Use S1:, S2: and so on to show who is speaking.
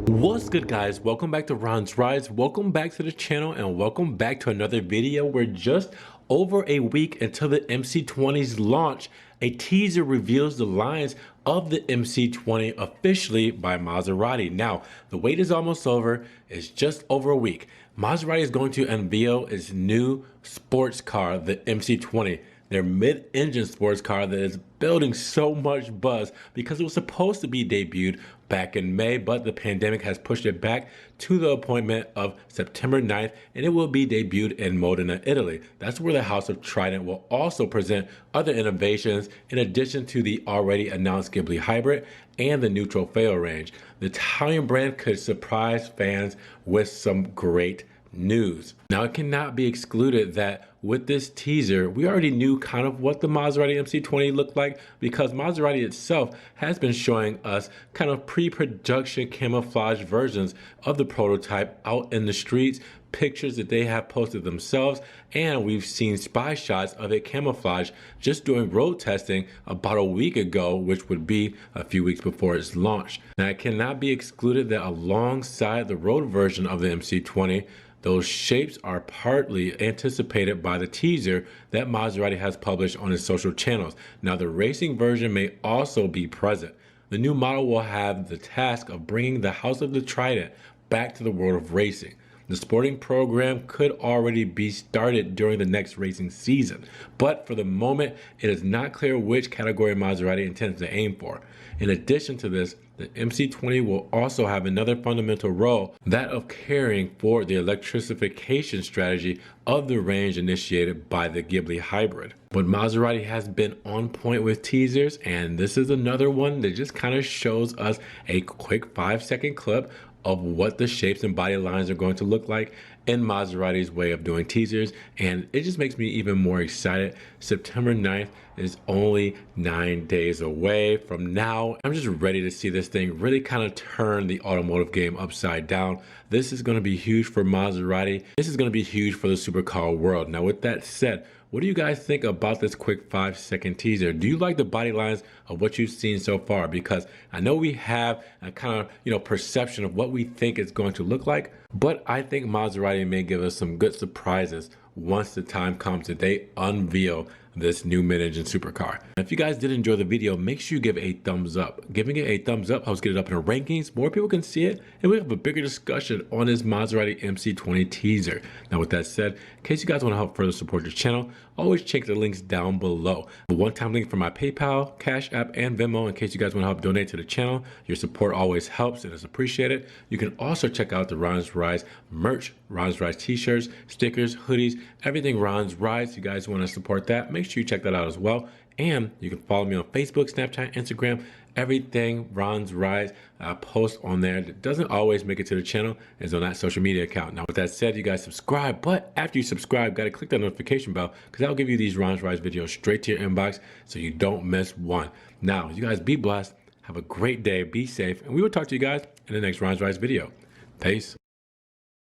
S1: What's good, guys? Welcome back to Ron's Rides. Welcome back to the channel and welcome back to another video. We're just over a week until the MC20's launch. A teaser reveals the lines of the MC20 officially by Maserati. Now, the wait is almost over. It's just over a week. Maserati is going to unveil its new sports car, the MC20. Their mid-engine sports car that is building so much buzz because it was supposed to be debuted back in May, but the pandemic has pushed it back to the appointment of September 9th, and it will be debuted in Modena, Italy. That's where the House of Trident will also present other innovations in addition to the already announced Ghibli Hybrid and the new Trofeo range. The Italian brand could surprise fans with some great news. Now, it cannot be excluded that with this teaser, we already knew kind of what the Maserati MC20 looked like because Maserati itself has been showing us kind of pre-production camouflage versions of the prototype out in the streets, pictures that they have posted themselves, and we've seen spy shots of it camouflage just doing road testing about a week ago, which would be a few weeks before its launch. Now, it cannot be excluded that alongside the road version of the MC20, those shapes are partly anticipated by the teaser that Maserati has published on its social channels. Now, the racing version may also be present. The new model will have the task of bringing the House of the Trident back to the world of racing. The sporting program could already be started during the next racing season, but for the moment, it is not clear which category Maserati intends to aim for. In addition to this, the MC20 will also have another fundamental role, that of caring for the electrification strategy of the range initiated by the Ghibli Hybrid. But Maserati has been on point with teasers, and this is another one that just kind of shows us a quick 5-second clip of what the shapes and body lines are going to look like in Maserati's way of doing teasers, and it just makes me even more excited. September 9th is only 9 days away from now. I'm just ready to see this thing really kind of turn the automotive game upside down. This is going to be huge for Maserati. This is going to be huge for the supercar world. Now, with that said, what do you guys think about this quick 5-second teaser? Do you like the body lines of what you've seen so far? Because I know we have a kind of, perception of what we think it's going to look like, but I think Maserati may give us some good surprises once the time comes that they unveil this new mid-engine supercar. If you guys did enjoy the video, make sure you give a thumbs up. Giving it a thumbs up helps get it up in the rankings. More people can see it, and we have a bigger discussion on this Maserati MC20 teaser. Now, with that said, in case you guys want to help further support the channel, always check the links down below. A one-time link for my PayPal, Cash App, and Venmo in case you guys want to help donate to the channel. Your support always helps and is appreciated. You can also check out the Ron's Rides merch, Ron's Rides t-shirts, stickers, hoodies, everything Ron's Rides. You guys want to support that, make sure you check that out as well. And you can follow me on Facebook, Snapchat, Instagram, everything Ron's Rides. I post on there that doesn't always make it to the channel is on that social media account. Now, with that said, you guys subscribe, but after you subscribe, got to click that notification bell because that'll give you these Ron's Rides videos straight to your inbox so you don't miss one. Now, you guys be blessed, have a great day, be safe, and we will talk to you guys in the next Ron's Rides video. Peace.